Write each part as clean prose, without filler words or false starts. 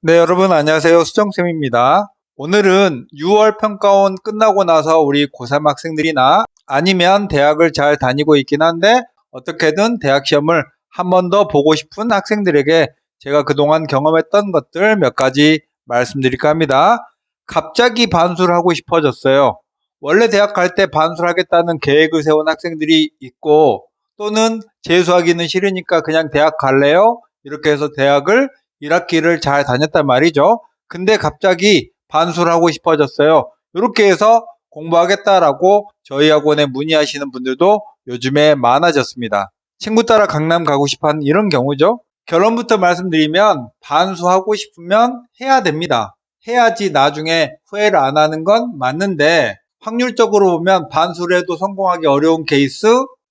네, 여러분 안녕하세요. 수정쌤입니다. 오늘은 6월 평가원 끝나고 나서 우리 고3 학생들이나 아니면 대학을 잘 다니고 있긴 한데 어떻게든 대학 시험을 한 번 더 보고 싶은 학생들에게 제가 그동안 경험했던 것들 몇 가지 말씀드릴까 합니다. 갑자기 반수를 하고 싶어졌어요. 원래 대학 갈 때 반수를 하겠다는 계획을 세운 학생들이 있고, 또는 재수하기는 싫으니까 그냥 대학 갈래요? 이렇게 해서 대학을 1학기를 잘 다녔단 말이죠. 근데 갑자기 반수를 하고 싶어졌어요. 이렇게 해서 공부하겠다라고 저희 학원에 문의하시는 분들도 요즘에 많아졌습니다. 친구 따라 강남 가고 싶어 하는 이런 경우죠. 결론부터 말씀드리면 반수하고 싶으면 해야 됩니다. 해야지 나중에 후회를 안 하는 건 맞는데, 확률적으로 보면 반수를 해도 성공하기 어려운 케이스,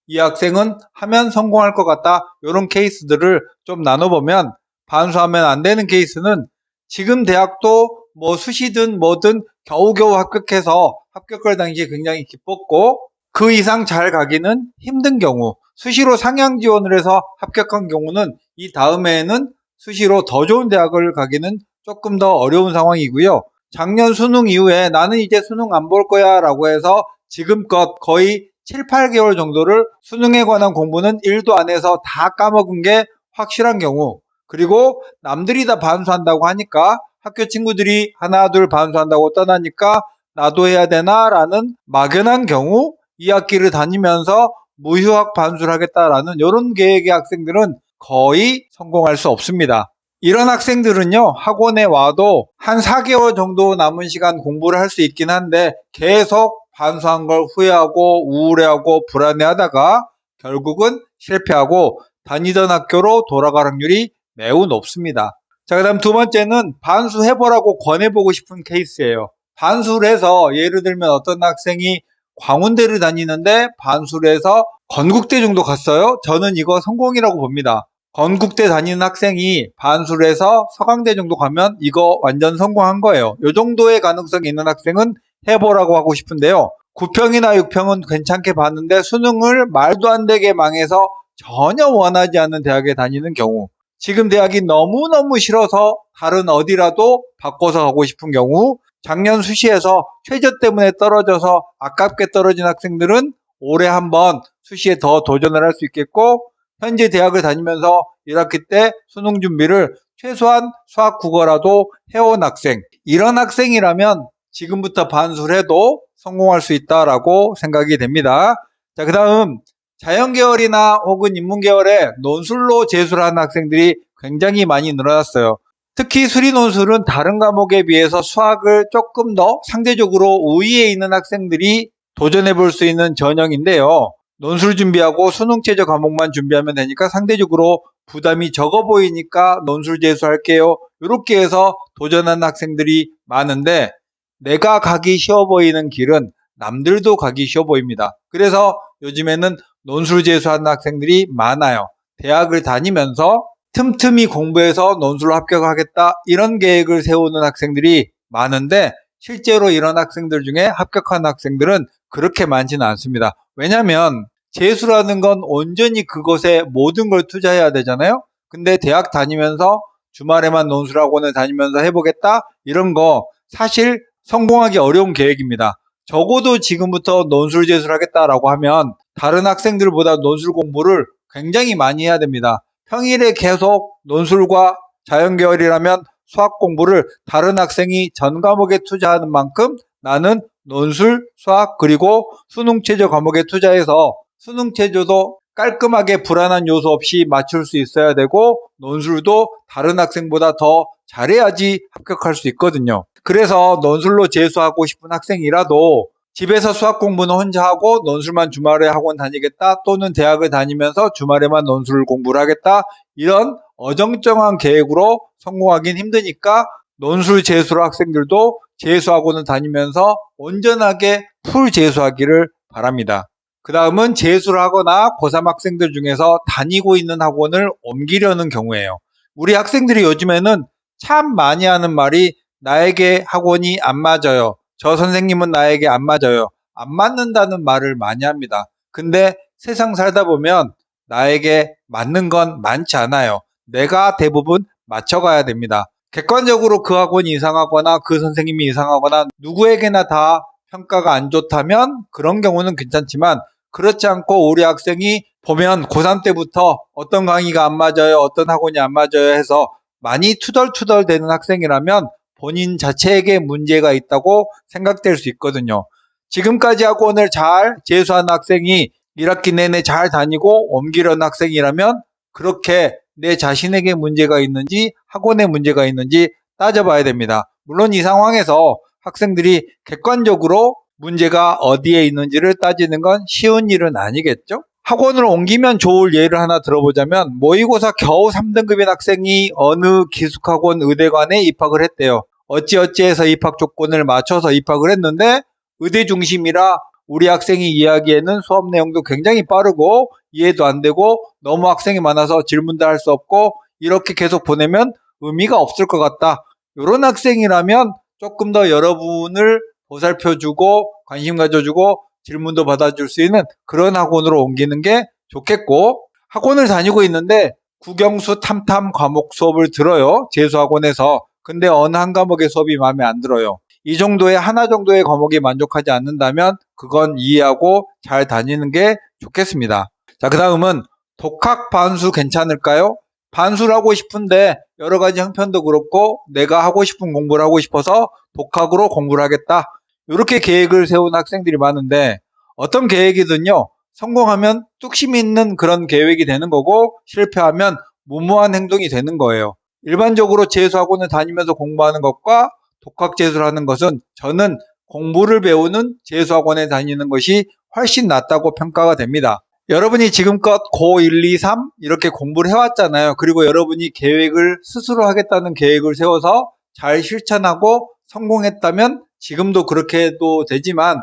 이 학생은 하면 성공할 것 같다, 이런 케이스들을 좀 나눠보면, 반수하면 안 되는 케이스는 지금 대학도 뭐 수시든 뭐든 겨우겨우 합격해서 합격할 당시에 굉장히 기뻤고, 그 이상 잘 가기는 힘든 경우, 수시로 상향 지원을 해서 합격한 경우는 이 다음에는 수시로 더 좋은 대학을 가기는 조금 더 어려운 상황이고요. 작년 수능 이후에 나는 이제 수능 안 볼 거야 라고 해서 지금껏 거의 7, 8개월 정도를 수능에 관한 공부는 1도 안 해서 다 까먹은 게 확실한 경우, 그리고 남들이 다 반수한다고 하니까, 학교 친구들이 하나 둘 반수한다고 떠나니까 나도 해야 되나 라는 막연한 경우, 2학기를 다니면서 무휴학 반수를 하겠다라는 이런 계획의 학생들은 거의 성공할 수 없습니다. 이런 학생들은요, 학원에 와도 한 4개월 정도 남은 시간 공부를 할 수 있긴 한데 계속 반수한 걸 후회하고 우울해하고 불안해하다가 결국은 실패하고 다니던 학교로 돌아갈 확률이 매우 높습니다. 자, 그 다음 두 번째는 반수해보라고 권해보고 싶은 케이스예요. 반수를 해서, 예를 들면 어떤 학생이 광운대를 다니는데 반수를 해서 건국대 정도 갔어요. 저는 이거 성공이라고 봅니다. 건국대 다니는 학생이 반수를 해서 서강대 정도 가면 이거 완전 성공한 거예요. 이 정도의 가능성이 있는 학생은 해보라고 하고 싶은데요. 9평이나 6평은 괜찮게 봤는데 수능을 말도 안 되게 망해서 전혀 원하지 않는 대학에 다니는 경우, 지금 대학이 너무너무 싫어서 다른 어디라도 바꿔서 가고 싶은 경우, 작년 수시에서 최저 때문에 떨어져서 아깝게 떨어진 학생들은 올해 한번 수시에 더 도전을 할 수 있겠고, 현재 대학을 다니면서 1학기 때 수능 준비를 최소한 수학 국어라도 해온 학생, 이런 학생이라면 지금부터 반수를 해도 성공할 수 있다라고 생각이 됩니다. 자, 그 다음 자연계열이나 혹은 인문계열에 논술로 재수를 하는 학생들이 굉장히 많이 늘어났어요. 특히 수리논술은 다른 과목에 비해서 수학을 조금 더 상대적으로 우위에 있는 학생들이 도전해 볼 수 있는 전형인데요. 논술 준비하고 수능 최저 과목만 준비하면 되니까 상대적으로 부담이 적어 보이니까 논술 재수할게요, 이렇게 해서 도전하는 학생들이 많은데, 내가 가기 쉬워 보이는 길은 남들도 가기 쉬워 보입니다. 그래서 요즘에는 논술 재수하는 학생들이 많아요. 대학을 다니면서 틈틈이 공부해서 논술로 합격하겠다, 이런 계획을 세우는 학생들이 많은데, 실제로 이런 학생들 중에 합격한 학생들은 그렇게 많지는 않습니다. 왜냐하면 재수라는 건 온전히 그것에 모든 걸 투자해야 되잖아요. 근데 대학 다니면서 주말에만 논술학원을 다니면서 해보겠다, 이런 거 사실 성공하기 어려운 계획입니다. 적어도 지금부터 논술 재수를 하겠다라고 하면 다른 학생들보다 논술 공부를 굉장히 많이 해야 됩니다. 평일에 계속 논술과 자연계열이라면 수학 공부를 다른 학생이 전 과목에 투자하는 만큼 나는 논술, 수학, 그리고 수능 최저 과목에 투자해서 수능 최저도 깔끔하게 불안한 요소 없이 맞출 수 있어야 되고, 논술도 다른 학생보다 더 잘해야지 합격할 수 있거든요. 그래서 논술로 재수하고 싶은 학생이라도 집에서 수학 공부는 혼자 하고 논술만 주말에 학원 다니겠다, 또는 대학을 다니면서 주말에만 논술 공부를 하겠다, 이런 어정쩡한 계획으로 성공하긴 힘드니까 논술 재수로 학생들도 재수학원을 다니면서 온전하게 풀 재수하기를 바랍니다. 그 다음은 재수를 하거나 고3 학생들 중에서 다니고 있는 학원을 옮기려는 경우예요. 우리 학생들이 요즘에는 참 많이 하는 말이 나에게 학원이 안 맞아요, 저 선생님은 나에게 안 맞아요, 안 맞는다는 말을 많이 합니다. 근데 세상 살다 보면 나에게 맞는 건 많지 않아요. 내가 대부분 맞춰가야 됩니다. 객관적으로 그 학원이 이상하거나 그 선생님이 이상하거나 누구에게나 다 평가가 안 좋다면 그런 경우는 괜찮지만, 그렇지 않고 우리 학생이 보면 고3 때부터 어떤 강의가 안 맞아요, 어떤 학원이 안 맞아요 해서 많이 투덜투덜 되는 학생이라면 본인 자체에게 문제가 있다고 생각될 수 있거든요. 지금까지 학원을 잘 재수한 학생이 1학기 내내 잘 다니고 옮기려는 학생이라면 그렇게 내 자신에게 문제가 있는지 학원에 문제가 있는지 따져봐야 됩니다. 물론 이 상황에서 학생들이 객관적으로 문제가 어디에 있는지를 따지는 건 쉬운 일은 아니겠죠? 학원을 옮기면 좋을 예를 하나 들어보자면, 모의고사 겨우 3등급인 학생이 어느 기숙학원 의대관에 입학을 했대요. 어찌어찌해서 입학 조건을 맞춰서 입학을 했는데 의대 중심이라 우리 학생이 이해하기에는 수업 내용도 굉장히 빠르고 이해도 안 되고 너무 학생이 많아서 질문도 할 수 없고 이렇게 계속 보내면 의미가 없을 것 같다. 이런 학생이라면 조금 더 여러분을 보살펴주고 관심 가져주고 질문도 받아줄 수 있는 그런 학원으로 옮기는 게 좋겠고, 학원을 다니고 있는데 국영수 탐탐 과목 수업을 들어요. 재수학원에서. 근데 어느 한 과목의 수업이 마음에 안 들어요. 이 정도의 하나 정도의 과목이 만족하지 않는다면 그건 이해하고 잘 다니는 게 좋겠습니다. 자, 그 다음은 독학 반수 괜찮을까요? 반수를 하고 싶은데 여러 가지 형편도 그렇고 내가 하고 싶은 공부를 하고 싶어서 독학으로 공부를 하겠다. 이렇게 계획을 세운 학생들이 많은데, 어떤 계획이든요, 성공하면 뚝심 있는 그런 계획이 되는 거고 실패하면 무모한 행동이 되는 거예요. 일반적으로 재수학원을 다니면서 공부하는 것과 독학 재수를 하는 것은 저는 공부를 배우는 재수학원에 다니는 것이 훨씬 낫다고 평가가 됩니다. 여러분이 지금껏 고 1, 2, 3 이렇게 공부를 해왔잖아요. 그리고 여러분이 계획을 스스로 하겠다는 계획을 세워서 잘 실천하고 성공했다면 지금도 그렇게 해도 되지만,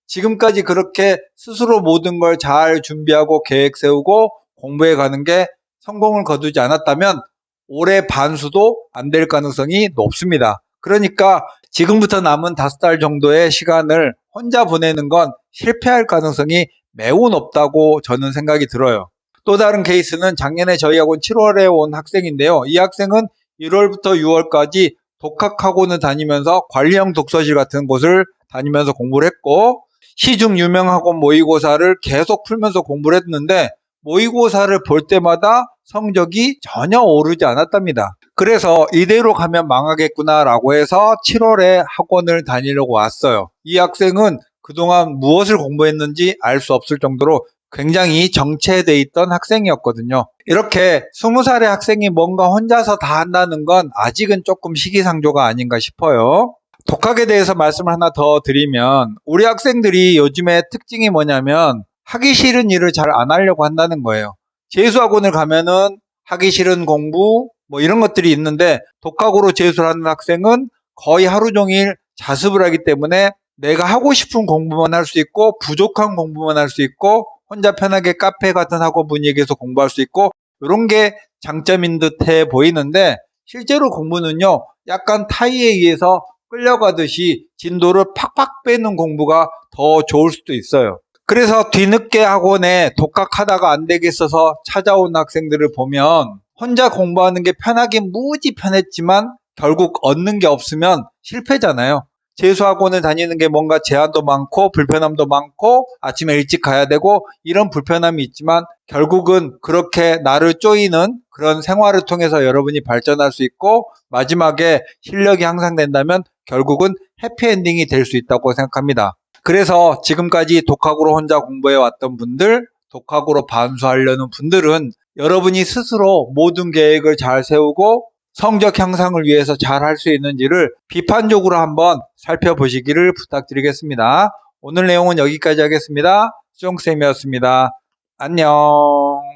지금까지 그렇게 스스로 모든 걸 잘 준비하고 계획 세우고 공부해 가는 게 성공을 거두지 않았다면 올해 반수도 안 될 가능성이 높습니다. 그러니까 지금부터 남은 5달 정도의 시간을 혼자 보내는 건 실패할 가능성이 매우 높다고 저는 생각이 들어요. 또 다른 케이스는 작년에 저희 학원 7월에 온 학생인데요. 이 학생은 1월부터 6월까지 독학학원을 다니면서 관리형 독서실 같은 곳을 다니면서 공부를 했고, 시중 유명 학원 모의고사를 계속 풀면서 공부를 했는데 모의고사를 볼 때마다 성적이 전혀 오르지 않았답니다. 그래서 이대로 가면 망하겠구나 라고 해서 7월에 학원을 다니려고 왔어요. 이 학생은 그동안 무엇을 공부했는지 알 수 없을 정도로 굉장히 정체되어 있던 학생이었거든요. 이렇게 20살의 학생이 뭔가 혼자서 다 한다는 건 아직은 조금 시기상조가 아닌가 싶어요. 독학에 대해서 말씀을 하나 더 드리면, 우리 학생들이 요즘에 특징이 뭐냐면 하기 싫은 일을 잘 안 하려고 한다는 거예요. 재수학원을 가면은 하기 싫은 공부 뭐 이런 것들이 있는데, 독학으로 재수를 하는 학생은 거의 하루 종일 자습을 하기 때문에 내가 하고 싶은 공부만 할 수 있고 부족한 공부만 할 수 있고 혼자 편하게 카페 같은 학원 분위기에서 공부할 수 있고, 이런 게 장점인 듯해 보이는데 실제로 공부는요, 약간 타의에 의해서 끌려가듯이 진도를 팍팍 빼는 공부가 더 좋을 수도 있어요. 그래서 뒤늦게 학원에 독학하다가 안 되겠어서 찾아온 학생들을 보면 혼자 공부하는 게 편하긴 무지 편했지만 결국 얻는 게 없으면 실패잖아요. 재수학원을 다니는 게 뭔가 제한도 많고 불편함도 많고 아침에 일찍 가야 되고 이런 불편함이 있지만, 결국은 그렇게 나를 쪼이는 그런 생활을 통해서 여러분이 발전할 수 있고 마지막에 실력이 향상된다면 결국은 해피엔딩이 될 수 있다고 생각합니다. 그래서 지금까지 독학으로 혼자 공부해 왔던 분들, 독학으로 반수하려는 분들은 여러분이 스스로 모든 계획을 잘 세우고 성적 향상을 위해서 잘 할 수 있는지를 비판적으로 한번 살펴보시기를 부탁드리겠습니다. 오늘 내용은 여기까지 하겠습니다. 수정쌤이었습니다. 안녕.